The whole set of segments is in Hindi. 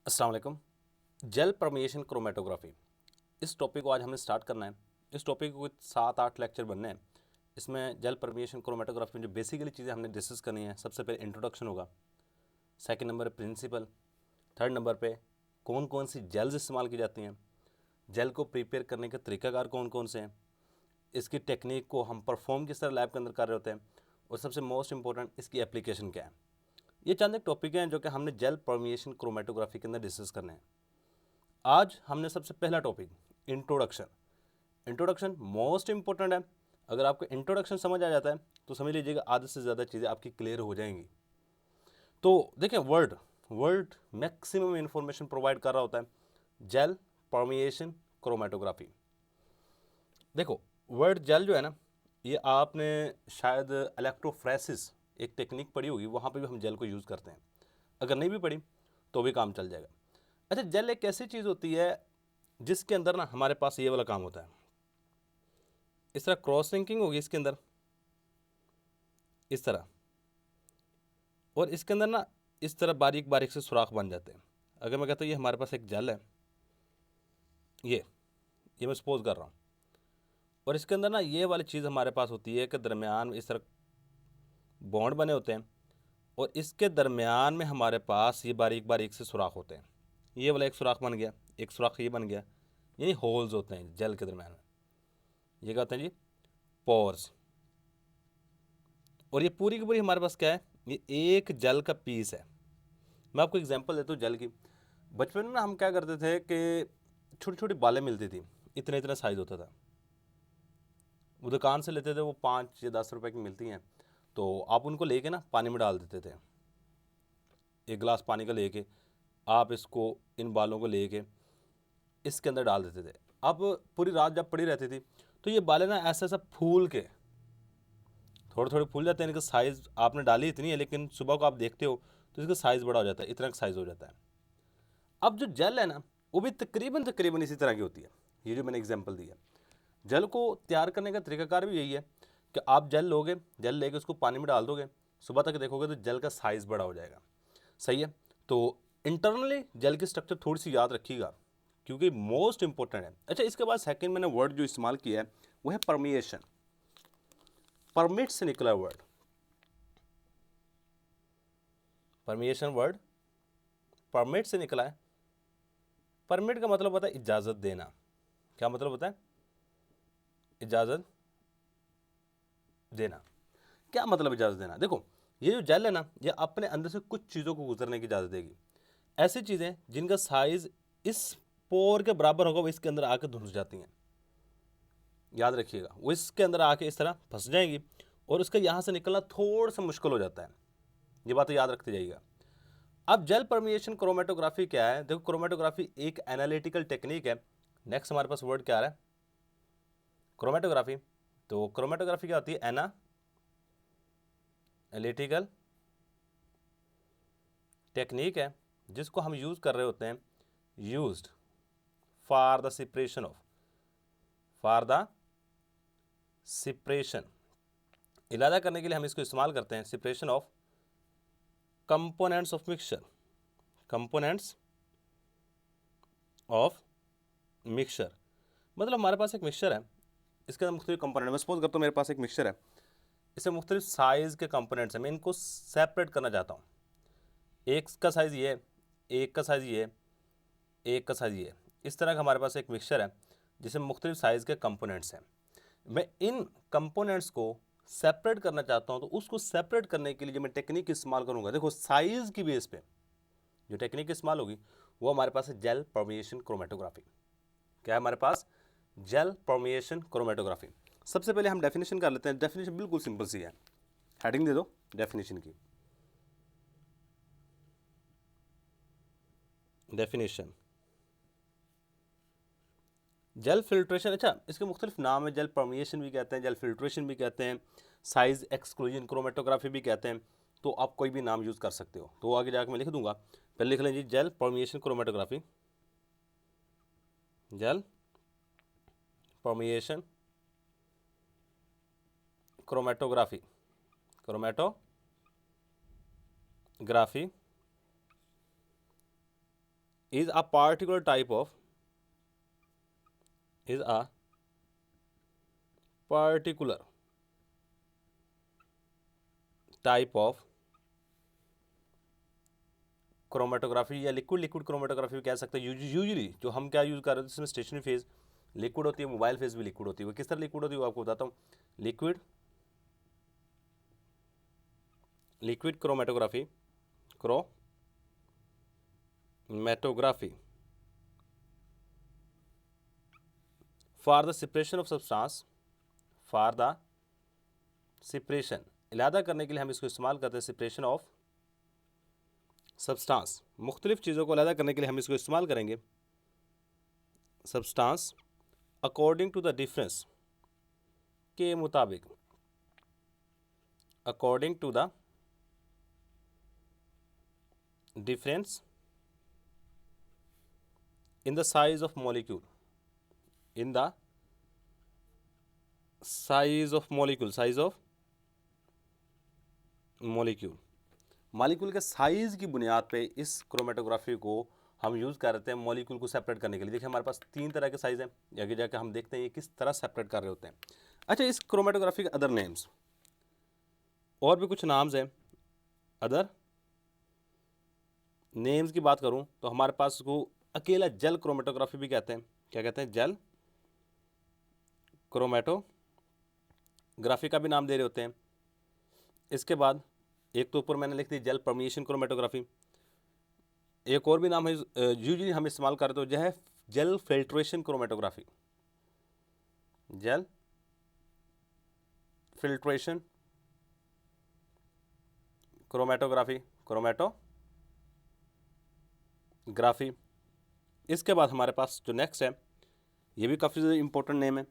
अस्सलाम वालेकुम। जेल परमिएशन क्रोमेटोग्राफी, इस टॉपिक को आज हमने स्टार्ट करना है। इस टॉपिक को कुछ 7-8 लेक्चर बनने हैं। इसमें जेल परमिएशन क्रोमेटोग्राफी में जो बेसिकली चीज़ें हमने डिस्कस करनी है, सबसे पहले इंट्रोडक्शन होगा, सेकंड नंबर पे प्रिंसिपल, थर्ड नंबर पे कौन कौन सी जेल्स इस्तेमाल की जाती हैं, जेल को प्रिपेयर करने के तरीकाकार कौन कौन से हैं, इसकी टेक्निक को हम परफॉर्म किस तरह लैब के अंदर कर रहे होते हैं, और सबसे मोस्ट इंपॉर्टेंट इसकी एप्लीकेशन क्या है। ये चंद एक टॉपिक हैं जो कि हमने जेल परमिएशन क्रोमेटोग्राफी के अंदर डिस्कस करने हैं। आज हमने सबसे पहला topic introduction. Introduction most important है। अगर आपको इंट्रोडक्शन समझ आ जाता है तो समझ लीजिएगा आधे से ज़्यादा चीज़ें आपकी क्लियर हो जाएंगी। तो देखें, word word maximum information provide कर रहा होता है जेल परमिएशन क्रोमेटोग्राफी। देखो, वर्ड जेल जो है ना, ये आपने शायद इलेक्ट्रोफ्रेसिस एक टेक्निक पढ़ी होगी, वहाँ पे भी हम जेल को यूज़ करते हैं। अगर नहीं भी पढ़ी तो भी काम चल जाएगा। अच्छा, जेल एक ऐसी चीज़ होती है जिसके अंदर ना हमारे पास ये वाला काम होता है। इस तरह क्रॉस लिंकिंग होगी इसके अंदर, इस तरह, और इसके अंदर ना इस तरह बारीक बारीक से सुराख बन जाते हैं। अगर मैं कहता हूँ ये हमारे पास एक जेल है, ये मैं सपोज कर रहा हूँ, और इसके अंदर ना ये वाली चीज़ हमारे पास होती है कि दरमियान में इस तरह बॉन्ड बने होते हैं, और इसके दरमियान में हमारे पास ये बारीक बारीक से सुराख होते हैं। ये वाला एक सुराख बन गया, एक सुराख ये बन गया, यानी होल्स होते हैं जेल के दरमियान में। ये क्या होते हैं जी? पोर्स। और ये पूरी की पूरी हमारे पास क्या है? ये एक जेल का पीस है। मैं आपको एग्जांपल देता हूँ जेल की। बचपन में ना हम क्या करते थे कि छोटी छोटी बालें मिलती थी, इतना इतना साइज़ होता था। वो दुकान से लेते थे, वो 5 या 10 रुपए की मिलती हैं। तो आप उनको लेके ना पानी में डाल देते थे। एक गिलास पानी का लेके आप इसको, इन बालों को लेके इसके अंदर डाल देते थे। अब पूरी रात जब पड़ी रहती थी तो ये बालें ना ऐसा ऐसा फूल के थोड़े थोड़े फूल जाते हैं। इनका साइज़ आपने डाली इतनी है, लेकिन सुबह को आप देखते हो तो इसका साइज़ बड़ा हो जाता है, इतना का साइज़ हो जाता है। अब जो जेल है ना, वो भी तकरीबन तकरीबन इसी तरह की होती है। ये जो मैंने एग्जांपल दिया, जेल को तैयार करने का तरीकाकार भी यही है कि आप जेल लोगे, जेल लेके उसको पानी में डाल दोगे, सुबह तक देखोगे तो जेल का साइज़ बड़ा हो जाएगा। सही है। तो इंटरनली जेल की स्ट्रक्चर थोड़ी सी याद रखिएगा, क्योंकि मोस्ट इंपॉर्टेंट है। अच्छा, इसके बाद सेकंड मैंने वर्ड जो इस्तेमाल किया है वो है परमिएशन। परमिट से निकला वर्ड, परमिएशन वर्ड परमिट से निकला है। परमिट का मतलब होता है इजाज़त देना। क्या मतलब होता है? इजाज़त देना। क्या मतलब इजाज़त देना? देखो, ये जो जेल है ना, ये अपने अंदर से कुछ चीज़ों को गुजरने की इजाज़त देगी। ऐसी चीज़ें जिनका साइज़ इस पोर के बराबर होगा वो इसके अंदर आकर धुस जाती हैं। याद रखिएगा, वो इसके अंदर आके इस तरह फंस जाएंगी और उसका यहाँ से निकलना थोड़ा सा मुश्किल हो जाता है। ये बात याद रखते जाइएगा। अब जेल परमिएशन क्रोमेटोग्राफी क्या है? देखो, क्रोमेटोग्राफी एक एनालिटिकल टेक्निक है। नेक्स्ट हमारे पास वर्ड क्या आ रहा है? क्रोमेटोग्राफी। तो क्रोमेटोग्राफी क्या होती है? एनालिटिकल टेक्निक है जिसको हम यूज़ कर रहे होते हैं, used for the separation of, for the separation, इलादा करने के लिए हम इसको इस्तेमाल करते हैं, separation of components of mixture, components of mixture. मतलब हमारे पास एक मिक्सचर है, इसके अंदर मुख्तलिफ कंपोनेंट, मैं सपोज करता हूँ मेरे पास एक मिक्सचर है, इसमें मुख्तलिफ साइज़ के कंपोनेंट्स हैं। मैं इनको सेपरेट करना चाहता हूँ। एक का साइज़ ये है, एक का साइज़ ये है, एक का साइज़ ये है। इस तरह का हमारे पास एक मिक्सचर है जिसमें मुख्तलिफ साइज़ के कंपोनेंट्स हैं। मैं इन कंपोनेंट्स को सेपरेट करना चाहता हूँ, तो उसको सेपरेट करने के लिए जो मैं टेक्निक इस्तेमाल करूँगा, देखो साइज़ की बेस पे जो टेक्निक इस्तेमाल होगी वो हमारे पास है जेल परमिएशन क्रोमेटोग्राफी। क्या है हमारे पास? Jail permeation chromatography. सबसे पहले हम डेफिनेशन कर लेते हैं। डेफिनेशन बिल्कुल सिंपल सी है, हेडिंग दे दो डेफिनेशन की। Definition, gel filtration. अच्छा, इसके मुख्तलिफ नाम है, जेल परमिएशन भी कहते हैं, जेल फिल्ट्रेशन भी कहते हैं, साइज एक्सक्लूजन क्रोमेटोग्राफी भी कहते हैं। तो आप कोई भी नाम यूज़ कर सकते हो। तो आगे जाकर मैं लिख दूंगा, पहले लिख लें जी gel permeation chromatography, gel permeation chromatography, chromatography is a particular type of is a particular type of chromatography या लिक्विड क्रोमेटोग्राफी भी कह सकते हैं। यूजुअली जो हम क्या यूज़ कर रहे हैं इसमें स्टेशनरी फेज लिक्विड होती है, मोबाइल फेज भी लिक्विड होती है। वो किस तरह लिक्विड होती है वो आपको बताता हूँ। Liquid chromatography for the separation of substance, for the separation, इलादा करने के लिए हम इसको इस्तेमाल करते हैं। सेपरेशन ऑफ सब्सटेंस, मुख्तलिफ चीज़ों को अलग करने के लिए हम इसको इस्तेमाल करेंगे। Substance according to the difference के मुताबिक, according to the difference in the size of molecule, in the size of molecule, size of molecule, molecule के साइज़ की बुनियाद पे इस क्रोमेटोग्राफी को हम यूज़ करते हैं मॉलिक्यूल को सेपरेट करने के लिए। देखिए हमारे पास 3 तरह के साइज़ हैं, आगे जाकर हम देखते हैं ये किस तरह सेपरेट कर रहे होते हैं। अच्छा, इस क्रोमेटोग्राफी के अदर नेम्स, और भी कुछ नाम्स हैं। अदर नेम्स की बात करूं तो हमारे पास उसको अकेला जेल क्रोमेटोग्राफी भी कहते हैं। क्या कहते हैं? जेल क्रोमेटोग्राफी का भी नाम दे रहे होते हैं। इसके बाद एक तो ऊपर मैंने लिख दी जेल परमिएशन क्रोमेटोग्राफी, एक और भी नाम है यूजुअली हम इस्तेमाल करते हो जो है gel filtration chromatography, gel filtration chromatography. इसके बाद हमारे पास जो नेक्स्ट है, ये भी काफ़ी ज़्यादा इंपॉर्टेंट नेम है,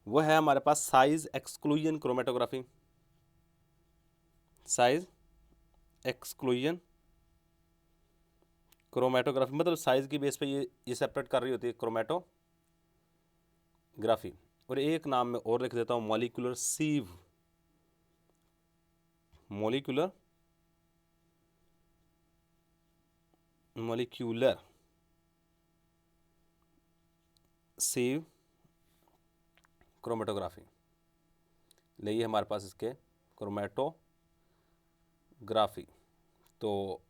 वो है हमारे पास size exclusion chromatography. Size exclusion chromatography मतलब साइज की बेस पे ये सेपरेट कर रही होती है क्रोमेटोग्राफी। और एक नाम मैं और लिख देता हूँ, मॉलिक्यूलर सीव, मॉलिक्यूलर सीव क्रोमेटोग्राफी। लिए हमारे पास इसके क्रोमेटोग्राफी। तो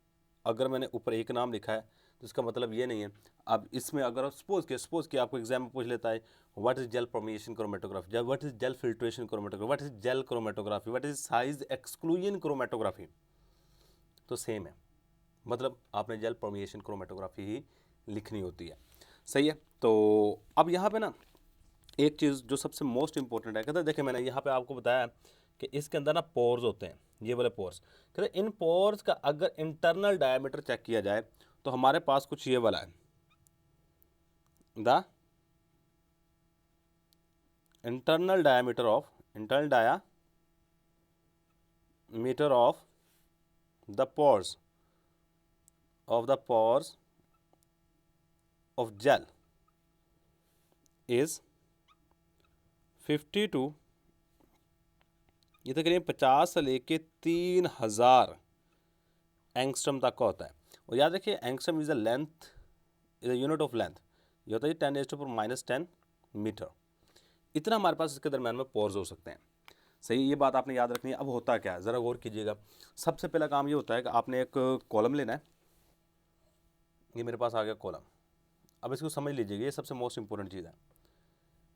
अगर मैंने ऊपर एक नाम लिखा है तो इसका मतलब ये नहीं है। अब इसमें अगर सपोज के आपको एग्जाम में पूछ लेता है what is gel permeation chromatography, what is gel filtration chromatography, what is gel chromatography, what is size exclusion chromatography, तो सेम है, मतलब आपने जेल परमिएशन क्रोमेटोग्राफी ही लिखनी होती है। सही है। तो अब यहाँ पे ना एक चीज़ जो सबसे मोस्ट इंपॉर्टेंट है, कहते हैं देखिए मैंने यहाँ पे आपको बताया कि इसके अंदर ना पोर्स होते हैं, ये वाले पोर्स। कहते इन पोर्स का अगर इंटरनल डायमीटर चेक किया जाए तो हमारे पास कुछ ये वाला है, the internal diameter of the pores of gel is 52, ये तकरीबन 50 से लेके 3000 एंगस्ट्रम तक का होता है। और याद रखिए angstrom is a length, is a unit of length, ये होता है 10⁻⁻10 मीटर। इतना हमारे पास इसके दरम्यान में पोर्स हो सकते हैं। सही, ये बात आपने याद रखनी है। अब होता क्या है ज़रा गौर कीजिएगा। सबसे पहला काम ये होता है कि आपने एक कॉलम लेना है। ये मेरे पास आ गया कॉलम। अब इसको समझ लीजिएगा, ये सबसे मोस्ट इंपॉर्टेंट चीज़ है।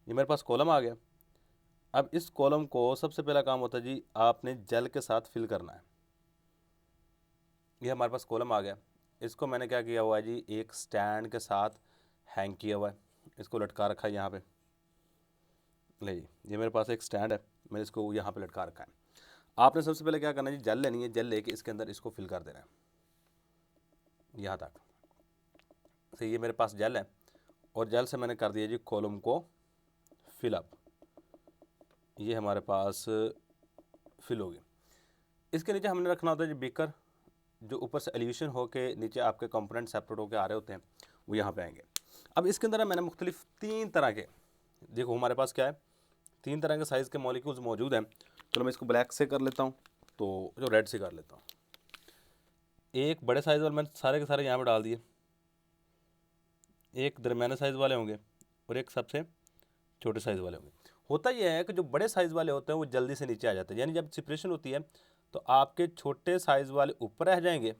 ये मेरे पास कॉलम आ गया। अब इस कॉलम को सबसे पहला काम होता है जी आपने जेल के साथ फिल करना है। ये हमारे पास कॉलम आ गया। इसको मैंने क्या किया हुआ है जी, एक स्टैंड के साथ हैंग किया हुआ है, इसको लटका रखा है यहाँ पे। ले जी, ये मेरे पास एक स्टैंड है, मैंने इसको यहाँ पे लटका रखा है। आपने सबसे पहले क्या करना है जी, जेल लेनी है, जेल लेके इसके अंदर इसको फिल कर देना है यहाँ तक। तो ये मेरे पास जेल है और जेल से मैंने कर दिया जी कॉलम को फिलअप। ये हमारे पास फिल होगी। इसके नीचे हमने रखना होता है जी बीकर, जो ऊपर से एलिवेशन होके नीचे आपके कंपोनेंट सेपरेट होके आ रहे होते हैं, वो यहाँ पे आएंगे। अब इसके अंदर मैंने मुख्तलिफ 3 तरह के, देखो हमारे पास क्या है, 3 तरह के साइज़ के मॉलिक्यूल्स मौजूद हैं। चलो मैं इसको ब्लैक से कर लेता हूँ, तो जो रेड से कर लेता हूँ। एक बड़े साइज़ वाले मैंने सारे के सारे यहाँ पर डाल दिए, एक दरमियाना साइज़ वाले होंगे और एक सबसे छोटे साइज़ वाले होंगे। होता यह है कि जो बड़े साइज़ वाले होते हैं वो जल्दी से नीचे आ जाते हैं, यानी जब सेपरेशन होती है तो आपके छोटे साइज़ वाले ऊपर रह जाएंगे।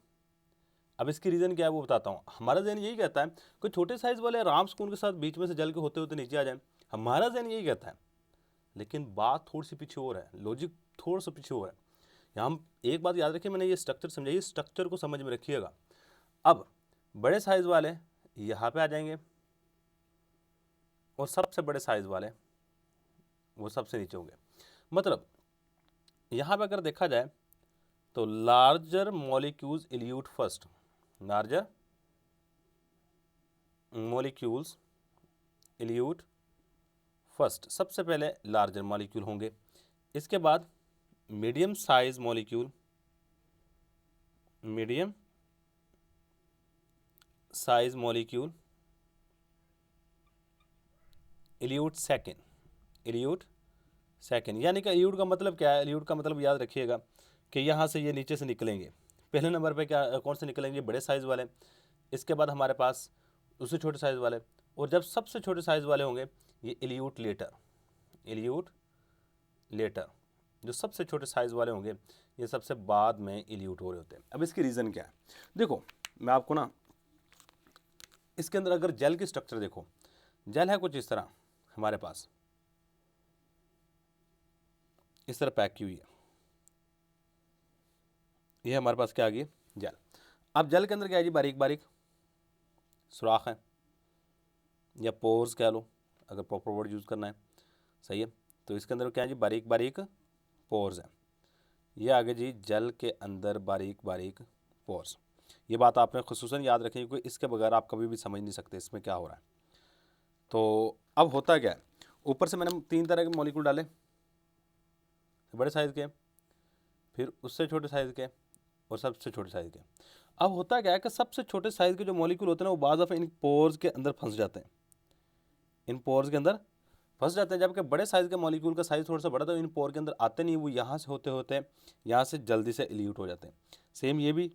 अब इसकी रीज़न क्या है वो बताता हूँ। हमारा जहन यही कहता है कि छोटे साइज़ वाले आराम सुकून के साथ बीच में से जल के होते होते नीचे आ जाएं, हमारा जहन यही कहता है। लेकिन बात थोड़ी सी पीछे और है, लॉजिक थोड़ा सा पीछे और है। यहाँ हम एक बात याद रखिए, मैंने ये स्ट्रक्चर समझाई, स्ट्रक्चर को समझ में रखिएगा। अब बड़े साइज़ वाले यहाँ पे आ जाएंगे और सबसे बड़े साइज़ वाले वो सबसे नीचे होंगे। मतलब यहाँ पे अगर देखा जाए तो larger molecules elute first, larger molecules elute first, सबसे पहले लार्जर मॉलिक्यूल होंगे। इसके बाद medium size molecule, medium size molecule elute second, elute second. यानी कि इल्यूट का मतलब क्या है? इल्यूट का मतलब याद रखिएगा कि यहाँ से ये नीचे से निकलेंगे। पहले नंबर पे क्या कौन से निकलेंगे? बड़े साइज़ वाले। इसके बाद हमारे पास उससे छोटे साइज़ वाले, और जब सबसे छोटे साइज़ वाले होंगे ये इल्यूट लेटर, इल्यूट लेटर। जो सबसे छोटे साइज़ वाले होंगे ये सबसे बाद में इल्यूट हो रहे होते हैं। अब इसकी रीज़न क्या है? देखो मैं आपको ना इसके अंदर अगर जेल की स्ट्रक्चर देखो, जेल है कुछ इस तरह हमारे पास, इस तरह पैक की हुई है। ये हमारे पास क्या आ गई? जेल। अब जेल के अंदर क्या है जी? बारीक बारीक सुराख है या पोर्स कह लो, अगर प्रॉपर वर्ड यूज़ करना है, सही है। तो इसके अंदर क्या है जी? बारीक बारीक पोर्स हैं। ये आगे जी जेल के अंदर बारीक बारीक पोर्स। ये बात आपने खुसूसन याद रखी क्योंकि इसके बगैर आप कभी भी समझ नहीं सकते इसमें क्या हो रहा है। तो अब होता क्या है? ऊपर से मैंने 3 तरह के मॉलिक्यूल डाले, बड़े साइज़ के, फिर उससे छोटे साइज़ के और सबसे छोटे साइज़ के। अब होता क्या है कि सबसे छोटे साइज़ के जो मॉलिक्यूल होते हैं ना वो बाज़ दफ़ा इन पोर्स के अंदर फंस जाते हैं, इन पोर्स के अंदर फंस जाते हैं। जबकि बड़े साइज़ के मॉलिक्यूल का साइज़ थोड़ा सा बड़ा, तो इन पोर के अंदर आते नहीं, वो यहाँ से होते होते यहाँ से जल्दी से इल्यूट हो जाते हैं। सेम ये भी,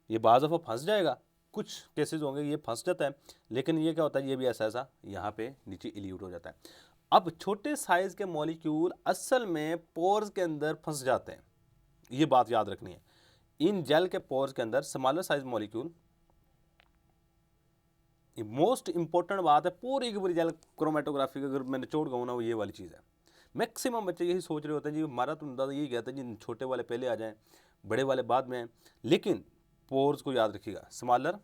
ये बाज़ दफ़ा फंस जाएगा, कुछ केसेस होंगे ये फंस जाता है, लेकिन ये क्या होता है? ये भी ऐसा ऐसा यहाँ पे नीचे इल्यूट हो जाता है। अब छोटे साइज़ के मॉलिक्यूल असल में पोर्स के अंदर फंस जाते हैं, ये बात याद रखनी है। इन जेल के पोर्स के अंदर smaller size molecule, most important बात है पूरी की पूरी जेल क्रोमेटोग्राफी की, अगर मैं निचोड़ कहूँ ना वो ये वाली चीज़ है। मैक्सिमम बच्चे यही सोच रहे होते हैं जी, हमारा तो दादा यही कहता है जी छोटे वाले पहले आ जाएं, बड़े वाले बाद में आए। लेकिन पोर्स को याद रखिएगा, smaller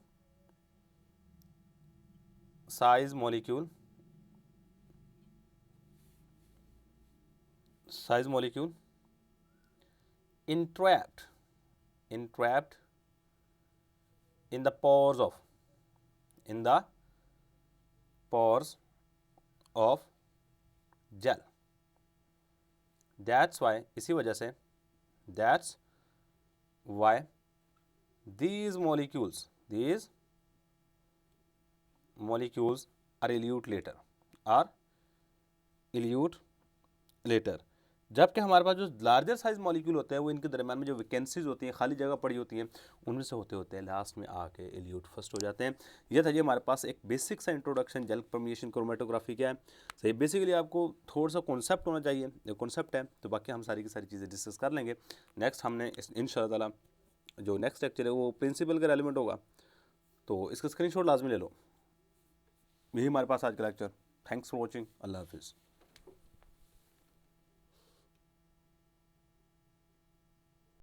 size molecule, size molecule entrapped in the pores of gel. That's why, इसी वजह से, that's why these molecules are elute later, जबकि हमारे पास जो लार्जर साइज मॉलिक्यूल होते हैं वो इनके दरम्यान में जो वैकेंसीज होती हैं, खाली जगह पड़ी होती हैं, उनमें से होते होते हैं लास्ट में आके इल्यूट फर्स्ट हो जाते हैं। यह था जी हमारे पास एक बेसिक सा इंट्रोडक्शन जेल परमिएशन क्रोमेटोग्राफी क्या है। सही, बेसिकली आपको थोड़ा सा कॉन्सेप्ट होना चाहिए, ये कॉन्सेप्ट है, तो बाकी हम सारी की सारी चीज़ें डिस्कस कर लेंगे। नेक्स्ट हमने इंशाअल्लाह ताला जो नेक्स्ट लेक्चर है वो प्रिंसिपल का रेलिवेंट होगा, तो इसका स्क्रीनशॉट लाजमी ले लो। यही हमारे पास आज का लेक्चर। Thanks for watching. अल्लाह हाफिज़।